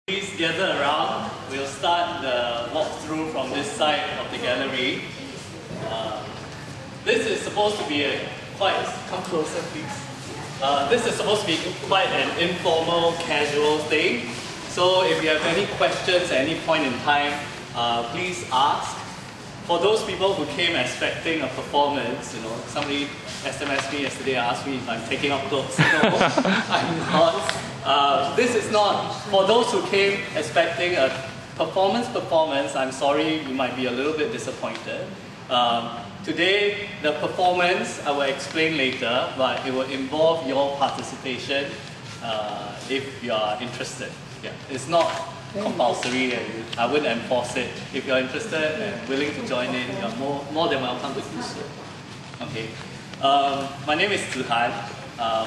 Please gather around. We'll start the walkthrough from this side of the gallery. This is supposed to be come closer please. This is supposed to be quite an informal, casual thing. So if you have any questions at any point in time, please ask. For those people who came expecting a performance, somebody SMS'd me yesterday, asked me if I'm taking up clothes. No, I'm not. This is not, for those who came expecting a performance, I'm sorry, you might be a little bit disappointed. Today, the performance, I will explain later, but it will involve your participation if you are interested. Yeah, it's not compulsory, and I wouldn't enforce it. If you're interested and willing to join in, you're more than welcome to do so. Okay. My name is Zihan,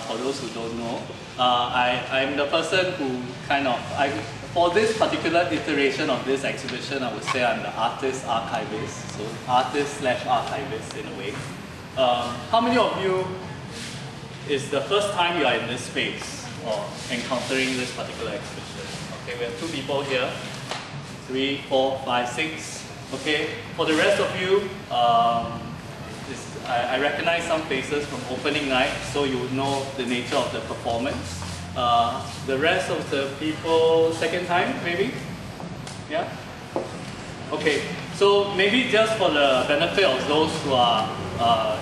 for those who don't know. I'm the person who for this particular iteration of this exhibition, I would say I'm the artist-archivist, so artist/archivist in a way. How many of you is the first time you are in this space or encountering this particular exhibition? Okay, we have 2 people here, 3, 4, 5, 6. Okay, for the rest of you, I recognize some faces from opening night, so you would know the nature of the performance. The rest of the people, second time maybe? Yeah? Okay, so maybe just for the benefit of those who are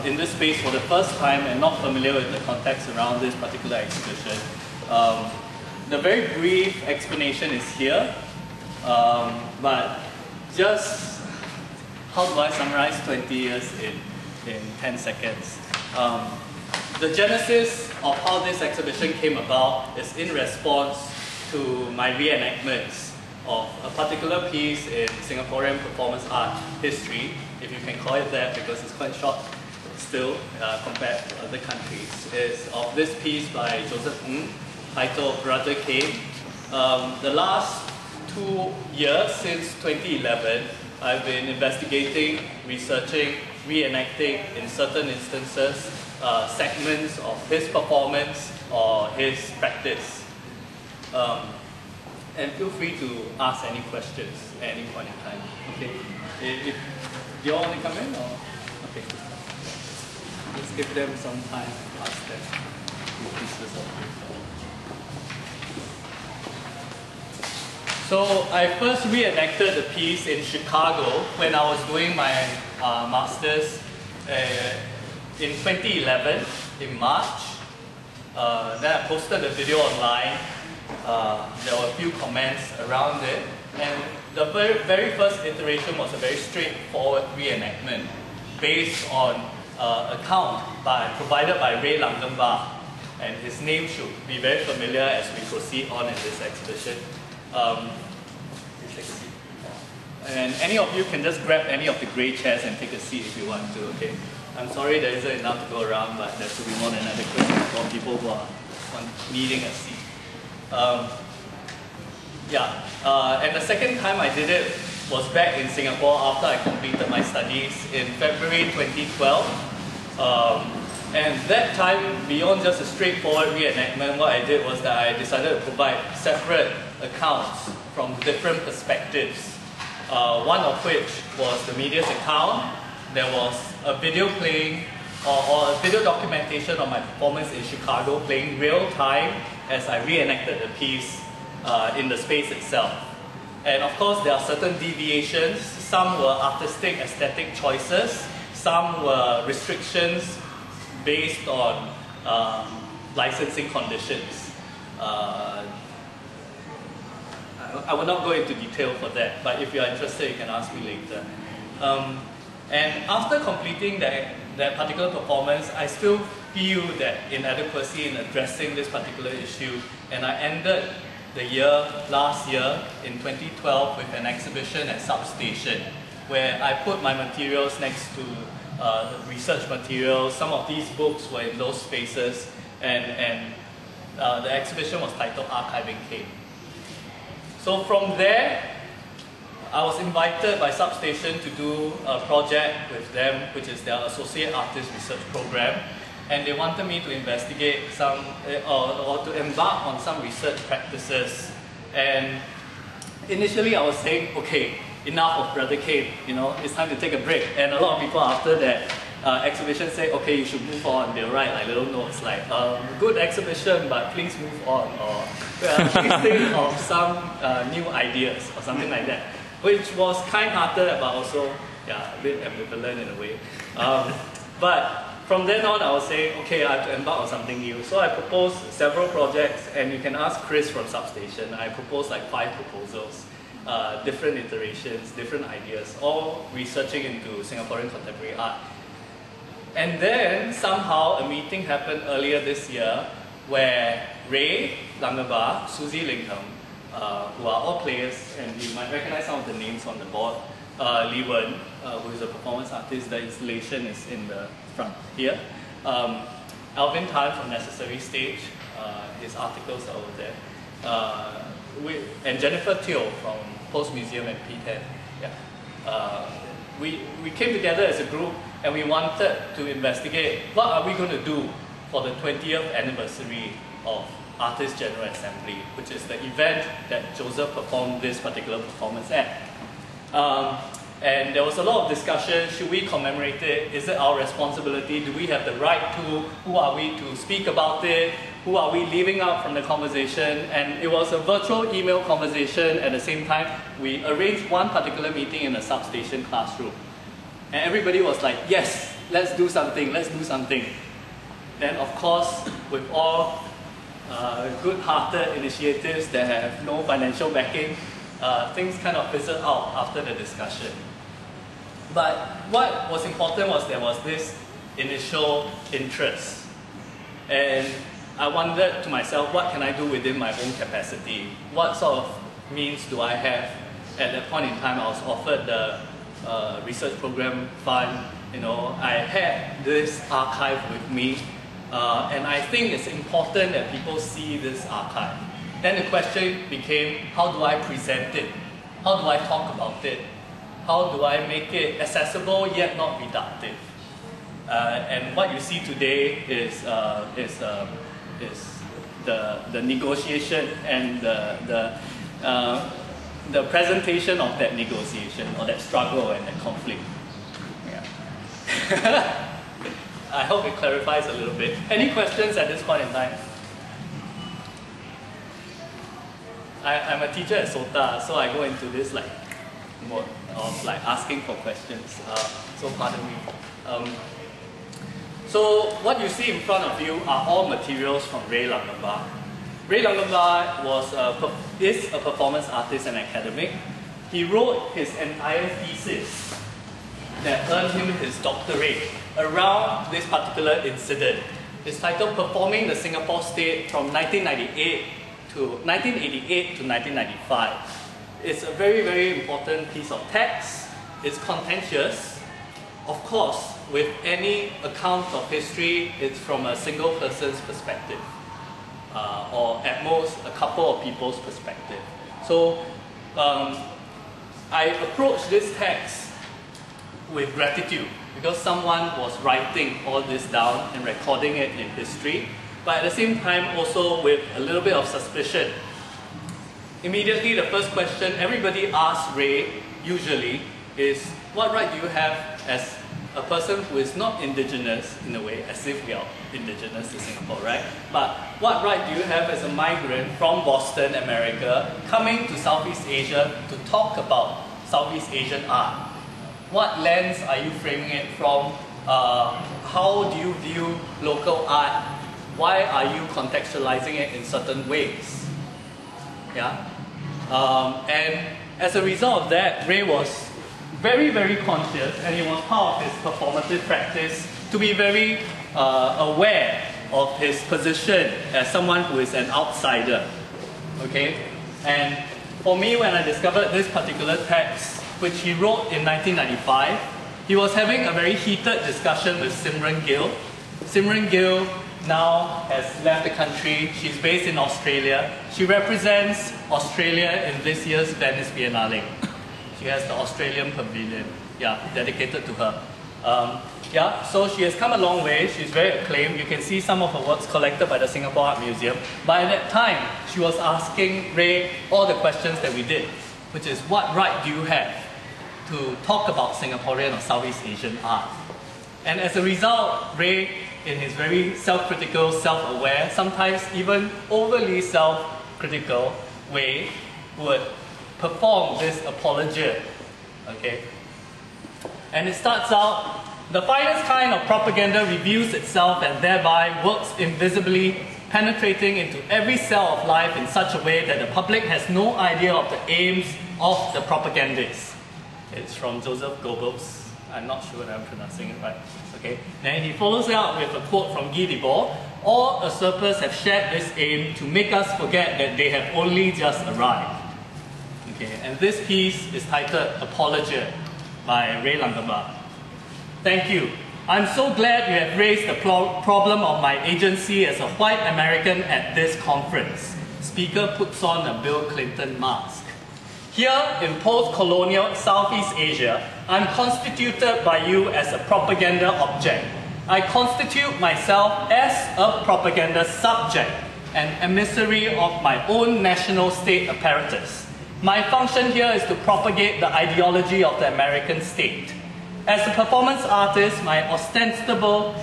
in this space for the first time and not familiar with the context around this particular exhibition, the very brief explanation is here, but just how do I summarize 20 years in 10 seconds? The genesis of how this exhibition came about is in response to my reenactments of a particular piece in Singaporean performance art history, if you can call it that, because it's quite short still compared to other countries. It's of this piece by Joseph Ng, titled Brother Kane. The last 2 years, since 2011, I've been investigating, researching, reenacting in certain instances segments of his performance or his practice. And feel free to ask any questions at any point in time. Okay. If you all want to come in, or okay. Let's give them some time to ask them pieces of paper. So I first reenacted the piece in Chicago when I was doing my master's in 2011, in March. Then I posted the video online. There were a few comments around it. And the very first iteration was a very straightforward reenactment based on account provided by Ray Langenbach. And his name should be very familiar as we proceed on in this exhibition. And any of you can just grab any of the grey chairs and take a seat if you want to, okay? I'm sorry there isn't enough to go around, but there should be more than adequate for people who are needing a seat. And the second time I did it was back in Singapore after I completed my studies in February 2012. And that time, beyond just a straightforward reenactment, what I did was that I decided to provide separate accounts from different perspectives. One of which was the media's account. There was a video playing, or a video documentation of my performance in Chicago playing real time as I reenacted the piece in the space itself. And of course there are certain deviations. Some were artistic, aesthetic choices. Some were restrictions based on licensing conditions. I will not go into detail for that, but if you are interested, you can ask me later. And after completing that particular performance, I still feel that inadequacy in addressing this particular issue, and I ended the last year in 2012 with an exhibition at Substation, where I put my materials next to research materials. Some of these books were in those spaces, and the exhibition was titled Archiving Kane. So from there, I was invited by Substation to do a project with them, which is their Associate Artist Research Program. And they wanted me to investigate some, or to embark on some research practices. And initially I was saying, okay, enough of Brother Kane, you know, it's time to take a break. And a lot of people after that exhibition say, okay, you should move on. They'll write like little notes like, good exhibition, but please move on, or please think of some new ideas, or something like that. Which was kind-hearted, but also, yeah, a bit ambivalent in a way. But from then on, I was saying, okay, I have to embark on something new. So I proposed several projects, and you can ask Chris from Substation. I proposed like 5 proposals, different iterations, different ideas, all researching into Singaporean contemporary art. And then somehow a meeting happened earlier this year where Ray, Langenbach, Susie Lingham, who are all players, and you might recognize some of the names on the board, Li Wen, who is a performance artist, the installation is in the front here. Alvin Tan from Necessary Stage, his articles are over there. And Jennifer Teo from Post Museum and P10. Yeah. We came together as a group and we wanted to investigate what are we going to do for the 20th anniversary of Artists General Assembly, which is the event that Joseph performed this particular performance at. And there was a lot of discussion, should we commemorate it? Is it our responsibility? Do we have the right to? Who are we to speak about it? Who are we leaving out from the conversation? And it was a virtual email conversation. At the same time, we arranged one particular meeting in a Substation classroom. And everybody was like, yes, let's do something, let's do something. Then of course, with all good-hearted initiatives that have no financial backing, things kind of fizzled out after the discussion. But what was important was there was this initial interest. And I wondered to myself, what can I do within my own capacity? What sort of means do I have? At that point in time, I was offered the research program fund. You know, I had this archive with me. And I think it's important that people see this archive. Then the question became, how do I present it? How do I talk about it? How do I make it accessible yet not reductive? And what you see today is the negotiation and the presentation of that negotiation or that struggle and that conflict. Yeah. I hope it clarifies a little bit. Any questions at this point in time? I'm a teacher at SOTA, so I go into this like mode of like asking for questions. So pardon me. So what you see in front of you are all materials from Ray Langenbach. Ray Langenbach is a performance artist and academic. He wrote his entire thesis that earned him his doctorate around this particular incident. It's titled Performing the Singapore State from 1988 to 1995. It's a very, very important piece of text. It's contentious. Of course, with any account of history, it's from a single person's perspective, or at most a couple of people's perspective. So I approached this text with gratitude because someone was writing all this down and recording it in history, but at the same time also with a little bit of suspicion. Immediately the first question everybody asks Ray usually is, what right do you have as a person who is not indigenous in a way, as if we are indigenous to Singapore, right? But what right do you have as a migrant from Boston, America, coming to Southeast Asia to talk about Southeast Asian art? What lens are you framing it from? How do you view local art? Why are you contextualizing it in certain ways? Yeah? And as a result of that, Ray was very, very conscious, and it was part of his performative practice to be very aware of his position as someone who is an outsider. Okay? And for me, when I discovered this particular text, which he wrote in 1995, he was having a very heated discussion with Simran Gill. Simran Gill now has left the country. She's based in Australia. She represents Australia in this year's Venice Biennale. She has the Australian Pavilion, yeah, dedicated to her. Yeah, so she has come a long way. She's very acclaimed. You can see some of her works collected by the Singapore Art Museum. But at that time, she was asking Ray all the questions that we did. which is what right do you have to talk about Singaporean or Southeast Asian art? And as a result, Ray, in his very self-critical, self-aware, sometimes even overly self-critical way, would perform this apologia. Okay? And it starts out, the finest kind of propaganda reveals itself and thereby works invisibly, penetrating into every cell of life in such a way that the public has no idea of the aims of the propagandists. It's from Joseph Goebbels. I'm not sure that I'm pronouncing it right. Okay. Then he follows it up with a quote from Guy Debord. All usurpers have shared this aim to make us forget that they have only just arrived. Okay. And this piece is titled Apologia by Ray Langenbach. Thank you. I'm so glad you have raised the problem of my agency as a white American at this conference. Speaker puts on a Bill Clinton mask. Here in post-colonial Southeast Asia, I'm constituted by you as a propaganda object. I constitute myself as a propaganda subject, an emissary of my own national state apparatus. My function here is to propagate the ideology of the American state. As a performance artist, my ostensible,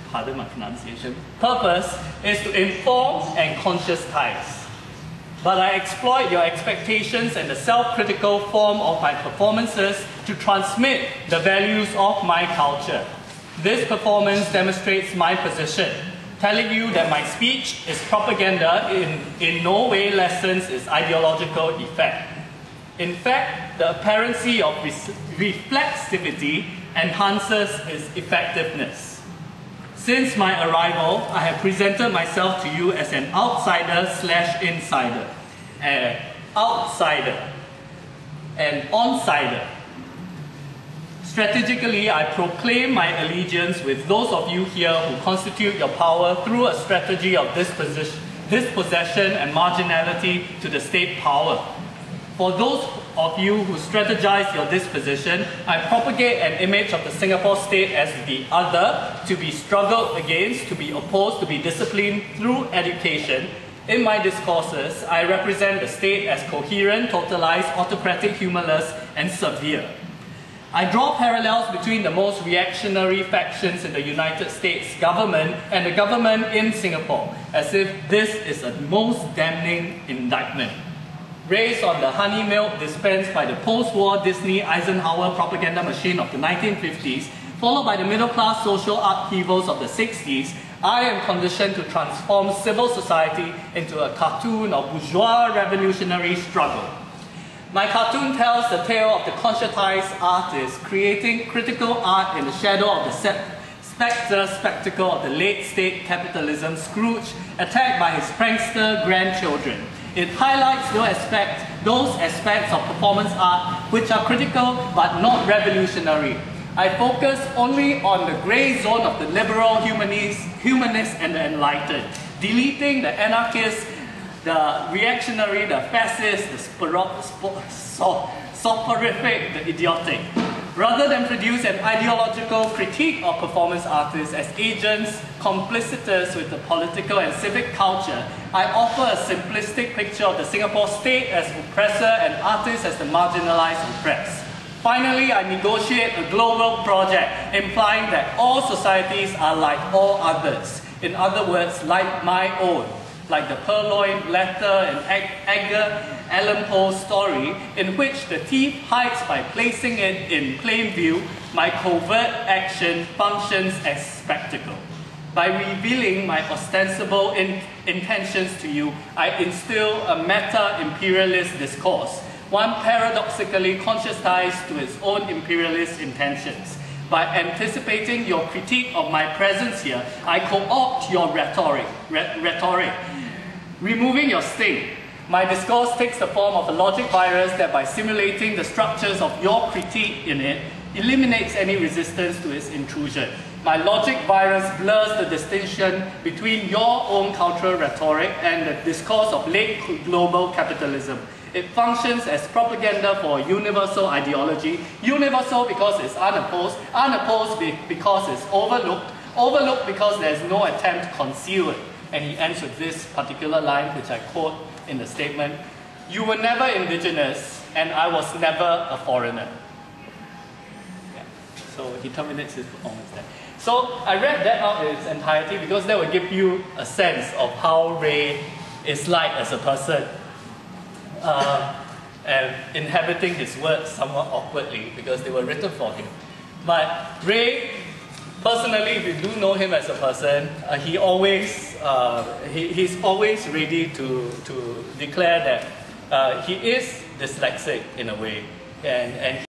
pardon my pronunciation, purpose is to inform and conscientize. But I exploit your expectations and the self-critical form of my performances to transmit the values of my culture. This performance demonstrates my position, telling you that my speech is propaganda in no way lessens its ideological effect. In fact, the apparency of reflexivity enhances its effectiveness. Since my arrival, I have presented myself to you as an outsider/insider, an outsider, an onsider. Strategically, I proclaim my allegiance with those of you here who constitute your power through a strategy of dispossession and marginality to the state power. For those of you who strategize your disposition, I propagate an image of the Singapore state as the other, to be struggled against, to be opposed, to be disciplined through education. In my discourses, I represent the state as coherent, totalized, autocratic, humorless, and severe. I draw parallels between the most reactionary factions in the United States government and the government in Singapore, as if this is a most damning indictment. Raised on the honey milk dispensed by the post-war Disney Eisenhower propaganda machine of the 1950s, followed by the middle-class social upheavals of the 60s, I am conditioned to transform civil society into a cartoon of bourgeois revolutionary struggle. My cartoon tells the tale of the conscientized artist creating critical art in the shadow of the spectacle of the late state capitalism Scrooge attacked by his prankster grandchildren. It highlights those aspects of performance art which are critical but not revolutionary. I focus only on the grey zone of the liberal, humanist and the enlightened, deleting the anarchist, the reactionary, the fascist, the soporific, the idiotic. Rather than produce an ideological critique of performance artists as agents complicitous with the political and civic culture, I offer a simplistic picture of the Singapore state as oppressor and artists as the marginalized oppressed. Finally, I negotiate a global project implying that all societies are like all others. In other words, like my own. Like the Purloined Letter and Edgar Allan Poe's story, in which the thief hides by placing it in plain view, my covert action functions as spectacle. By revealing my ostensible intentions to you, I instill a meta-imperialist discourse, one paradoxically conscientized to its own imperialist intentions. By anticipating your critique of my presence here, I co-opt your rhetoric, removing your sting. My discourse takes the form of a logic virus that by simulating the structures of your critique in it, eliminates any resistance to its intrusion. My logic virus blurs the distinction between your own cultural rhetoric and the discourse of late global capitalism. It functions as propaganda for universal ideology, universal because it's unopposed, unopposed because it's overlooked, overlooked because there's no attempt to conceal it. And he ends with this particular line, which I quote in the statement: "You were never indigenous, and I was never a foreigner. Yeah. So he terminates his performance there. So I read that out in its entirety because that will give you a sense of how Ray is like as a person. And inhabiting his words somewhat awkwardly because they were written for him. But Ray, personally, if you do know him as a person, he's always ready to declare that he is dyslexic in a way, and